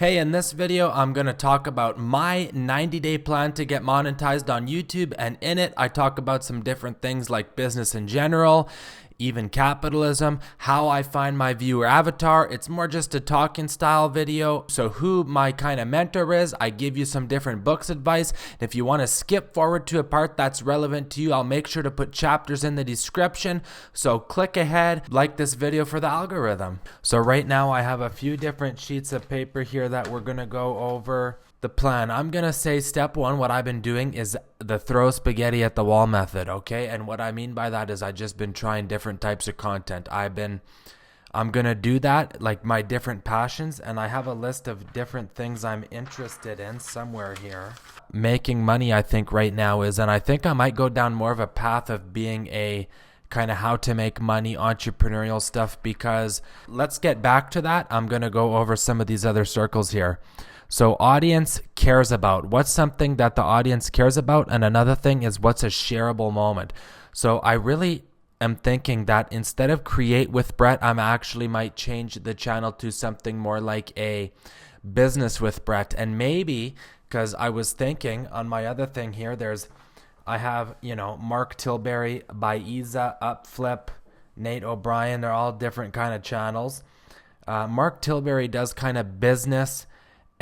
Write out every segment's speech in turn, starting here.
Hey, in this video, I'm going to talk about my 90-day plan to get monetized on YouTube, and in it, I talk about some different things like business in general, even capitalism, how I find my viewer avatar. It's more just a talking style video. So who my kind of mentor is, I give you some different books advice. If you want to skip forward to a part that's relevant to you, I'll make sure to put chapters in the description. So click ahead, like this video for the algorithm. So right now I have a few different sheets of paper here that we're going to go over the plan. I'm going to say step one, what I've been doing is the throw spaghetti at the wall method, okay? And what I mean by that is I've just been trying different types of content. I'm going to do that, like my different passions, and I have a list of different things I'm interested in somewhere here. Making money, I think right now is, and I think I might go down more of a path of being a kind of how to make money entrepreneurial stuff, because let's get back to that. I'm going to go over some of these other circles here. So audience cares about. What's something that the audience cares about? And another thing is what's a shareable moment. So I really am thinking that instead of create with Brett, I actually might change the channel to something more like a business with Brett. And maybe, because I was thinking on my other thing here, I have, Mark Tilbury, Baiza, Upflip, Nate O'Brien. They're all different kind of channels. Mark Tilbury does kind of business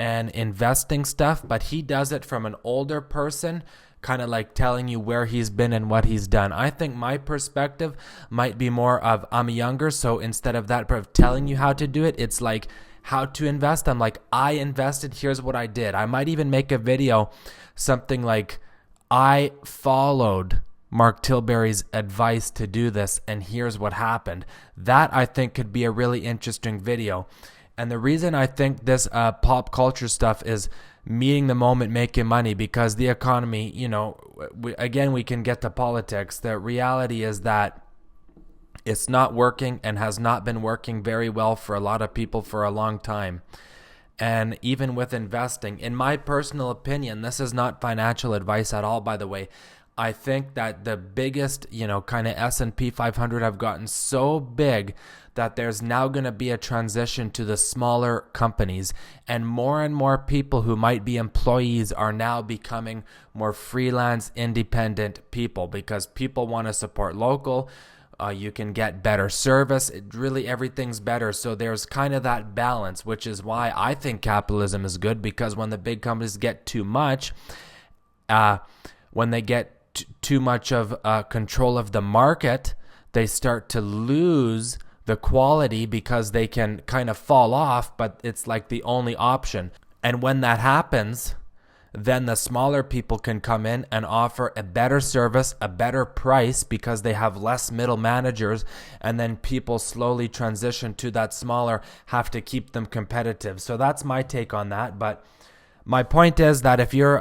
and investing stuff, but he does it from an older person, kind of like telling you where he's been and what he's done. I think my perspective might be more of I'm younger, so instead of that of telling you how to do it, it's like how to invest. I'm like, I invested, here's what I did. I might even make a video, something like I followed Mark Tilbury's advice to do this, and here's what happened. That I think could be a really interesting video. And the reason I think this pop culture stuff is meeting the moment, making money, because the economy, we can get to politics. The reality is that it's not working and has not been working very well for a lot of people for a long time. And even with investing, in my personal opinion, this is not financial advice at all, by the way. I think that the biggest, kind of S&P 500 have gotten so big that there's now going to be a transition to the smaller companies, and more people who might be employees are now becoming more freelance, independent people, because people want to support local. You can get better service. Everything's better. So there's kind of that balance, which is why I think capitalism is good, because when the big companies get too much, when they get too much of control of the market, they start to lose the quality because they can kind of fall off, but it's like the only option. And when that happens, then the smaller people can come in and offer a better service, a better price, because they have less middle managers, and then people slowly transition to that smaller, have to keep them competitive. So that's my take on that. But my point is that if you're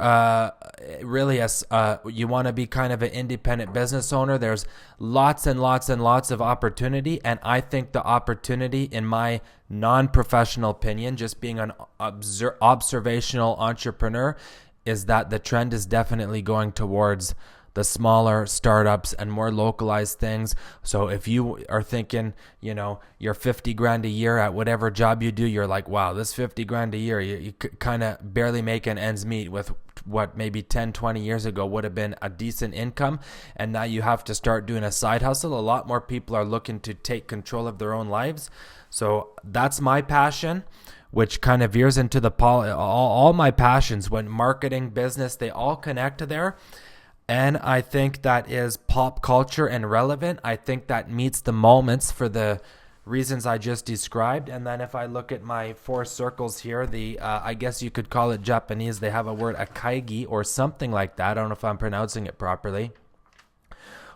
you want to be kind of an independent business owner, there's lots and lots and lots of opportunity. And I think the opportunity, in my non-professional opinion, just being an observational entrepreneur, is that the trend is definitely going towards the smaller startups and more localized things. So if you are thinking, you're 50 grand a year at whatever job you do, you're like, wow, this 50 grand a year, you kind of barely making ends meet with what maybe 10, 20 years ago would have been a decent income. And now you have to start doing a side hustle. A lot more people are looking to take control of their own lives. So that's my passion, which kind of veers into all my passions. When marketing, business, they all connect to there. And I think that is pop culture and relevant. I think that meets the moments for the reasons I just described. And then if I look at my 4 circles here, I guess you could call it Japanese. They have a word akaigi or something like that. I don't know if I'm pronouncing it properly.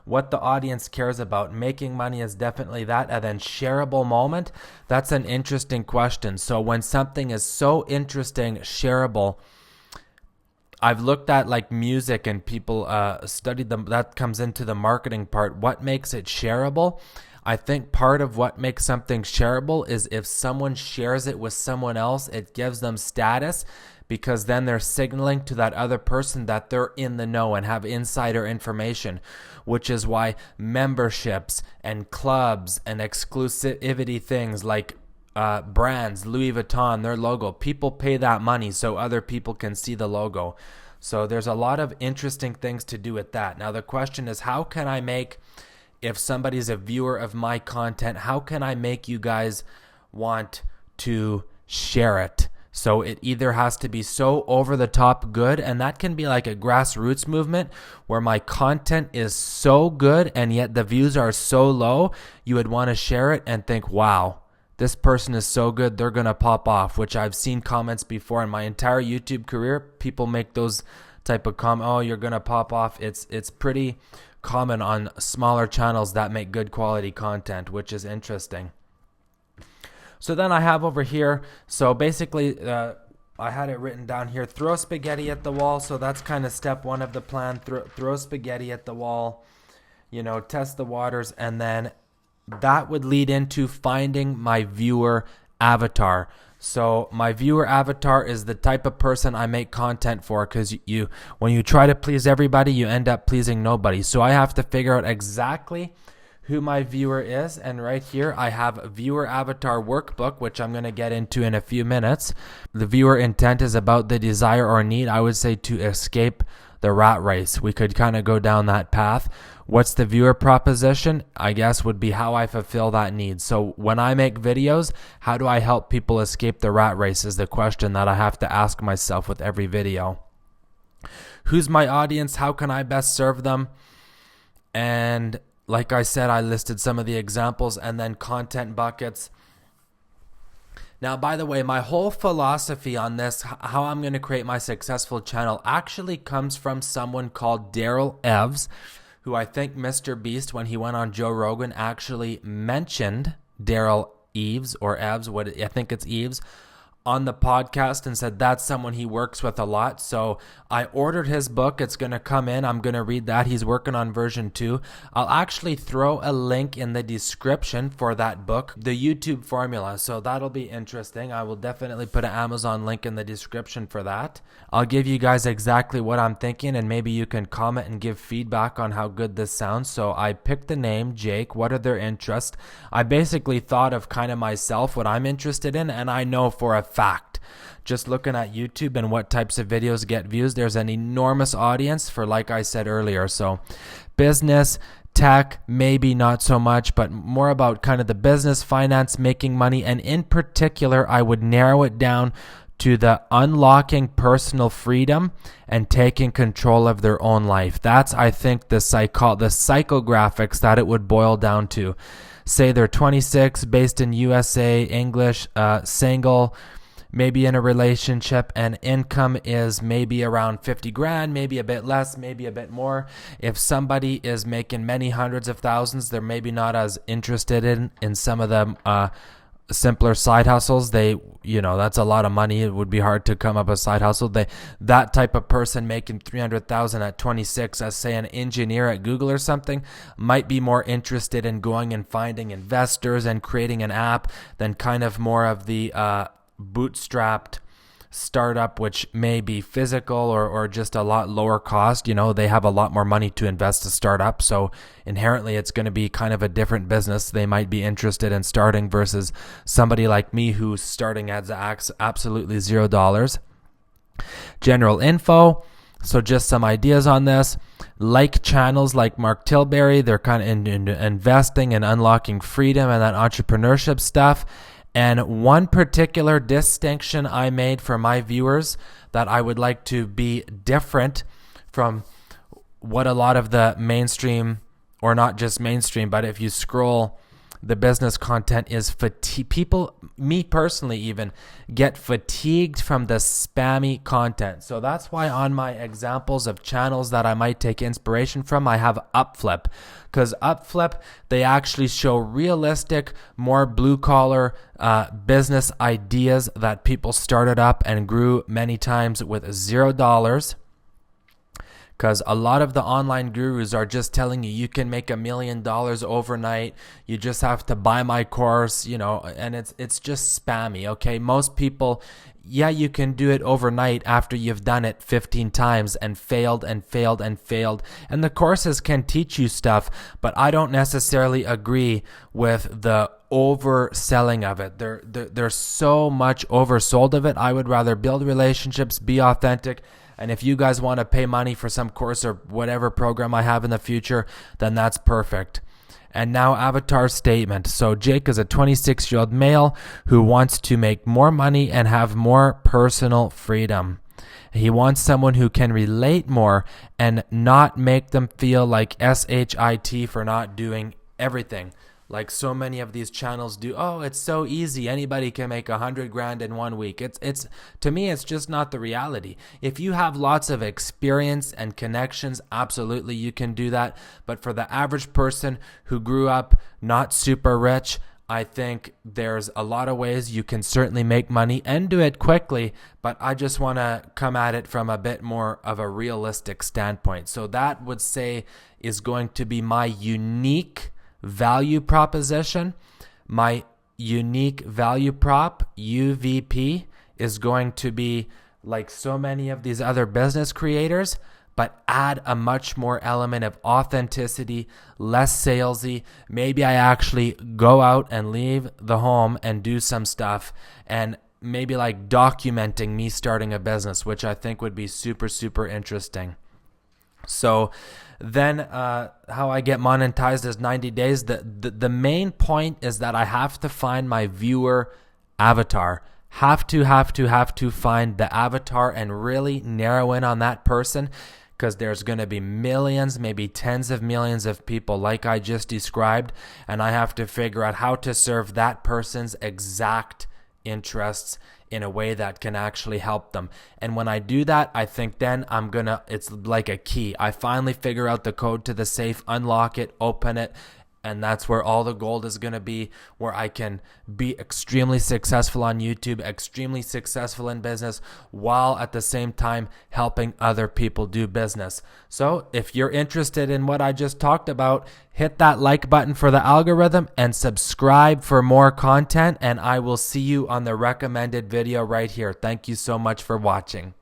What the audience cares about. Making money is definitely that. And then shareable moment. That's an interesting question. So when something is so interesting, shareable, I've looked at like music, and people studied them. That comes into the marketing part. What makes it shareable? I think part of what makes something shareable is if someone shares it with someone else, it gives them status, because then they're signaling to that other person that they're in the know and have insider information, which is why memberships and clubs and exclusivity things like brands, Louis Vuitton, their logo. People pay that money so other people can see the logo. So there's a lot of interesting things to do with that. Now the question is, how can I make, if somebody's a viewer of my content, how can I make you guys want to share it? So it either has to be so over the top good, and that can be like a grassroots movement where my content is so good and yet the views are so low, you would want to share it and think, wow, this person is so good, they're going to pop off, which I've seen comments before in my entire YouTube career. People make those type of comments, oh, you're going to pop off. It's pretty common on smaller channels that make good quality content, which is interesting. So then I have over here, so basically I had it written down here, throw spaghetti at the wall. So that's kind of step one of the plan, throw spaghetti at the wall, test the waters, and then that would lead into finding my viewer avatar. So my viewer avatar is the type of person I make content for, because when you try to please everybody, you end up pleasing nobody. So I have to figure out exactly who my viewer is, and right here I have a viewer avatar workbook, which I'm going to get into in a few minutes. The viewer intent is about the desire or need, I would say, to escape the rat race. We could kind of go down that path. What's the viewer proposition? I guess would be how I fulfill that need. So when I make videos, how do I help people escape the rat race is the question that I have to ask myself with every video. Who's my audience? How can I best serve them? And like I said, I listed some of the examples, and then content buckets. Now, by the way, my whole philosophy on this, how I'm going to create my successful channel, actually comes from someone called Daryl Evs, who I think Mr. Beast, when he went on Joe Rogan, actually mentioned Daryl Eves or Evs, I think it's Eves, on the podcast, and said that's someone he works with a lot. So I ordered his book. It's going to come in. I'm going to read that. He's working on version 2. I'll actually throw a link in the description for that book, The YouTube Formula. So that'll be interesting. I will definitely put an Amazon link in the description for that. I'll give you guys exactly what I'm thinking, and maybe you can comment and give feedback on how good this sounds. So I picked the name, Jake. What are their interests? I basically thought of kind of myself, what I'm interested in, and I know for a fact, just looking at YouTube and what types of videos get views, there's an enormous audience for, like I said earlier. So business, tech, maybe not so much, but more about kind of the business, finance, making money. And in particular, I would narrow it down to the unlocking personal freedom and taking control of their own life. That's, I think, the psychographics that it would boil down to. Say they're 26, based in USA, English, single, maybe in a relationship, and income is maybe around 50 grand, maybe a bit less, maybe a bit more. If somebody is making many hundreds of thousands, they're maybe not as interested in some of the simpler side hustles. That's a lot of money. It would be hard to come up with a side hustle. That type of person making 300,000 at 26, as say an engineer at Google or something, might be more interested in going and finding investors and creating an app than kind of more of the bootstrapped startup, which may be physical or just a lot lower cost. They have a lot more money to invest to start up, so inherently it's going to be kind of a different business they might be interested in starting versus somebody like me who's starting at absolutely $0. General info. So just some ideas on this. Like channels like Mark Tilbury, they're kind of in investing and unlocking freedom and that entrepreneurship stuff. And one particular distinction I made for my viewers that I would like to be different from what a lot of the mainstream, or not just mainstream, but if you scroll the business content, is people, me personally even, get fatigued from the spammy content. So that's why on my examples of channels that I might take inspiration from, I have Upflip, because Upflip, they actually show realistic, more blue collar business ideas that people started up and grew many times with $0. Because a lot of the online gurus are just telling you can make $1 million overnight. You just have to buy my course, and it's just spammy. Okay, most people, yeah, you can do it overnight after you've done it 15 times and failed and failed and failed. And the courses can teach you stuff, but I don't necessarily agree with the overselling of it. There's so much oversold of it. I would rather build relationships, be authentic. And if you guys want to pay money for some course or whatever program I have in the future, then that's perfect. And now avatar statement. So Jake is a 26-year-old male who wants to make more money and have more personal freedom. He wants someone who can relate more and not make them feel like SHIT for not doing everything. Like so many of these channels do. Oh, it's so easy. Anybody can make $100,000 in 1 week. It's to me, it's just not the reality. If you have lots of experience and connections, absolutely you can do that. But for the average person who grew up not super rich, I think there's a lot of ways you can certainly make money and do it quickly, but I just want to come at it from a bit more of a realistic standpoint. So that would say is going to be my unique value proposition. My unique value prop, UVP, is going to be like so many of these other business creators, but add a much more element of authenticity, less salesy. Maybe I actually go out and leave the home and do some stuff, and maybe like documenting me starting a business, which I think would be super, super interesting. So then how I get monetized is 90 days. The main point is that I have to find my viewer avatar. Have to find the avatar and really narrow in on that person, because there's going to be millions, maybe tens of millions of people like I just described, and I have to figure out how to serve that person's exact interests in a way that can actually help them. And when I do that, I think then it's like a key. I finally figure out the code to the safe, unlock it, open it, and that's where all the gold is going to be, where I can be extremely successful on YouTube, extremely successful in business, while at the same time helping other people do business. So if you're interested in what I just talked about, hit that like button for the algorithm and subscribe for more content, and I will see you on the recommended video right here. Thank you so much for watching.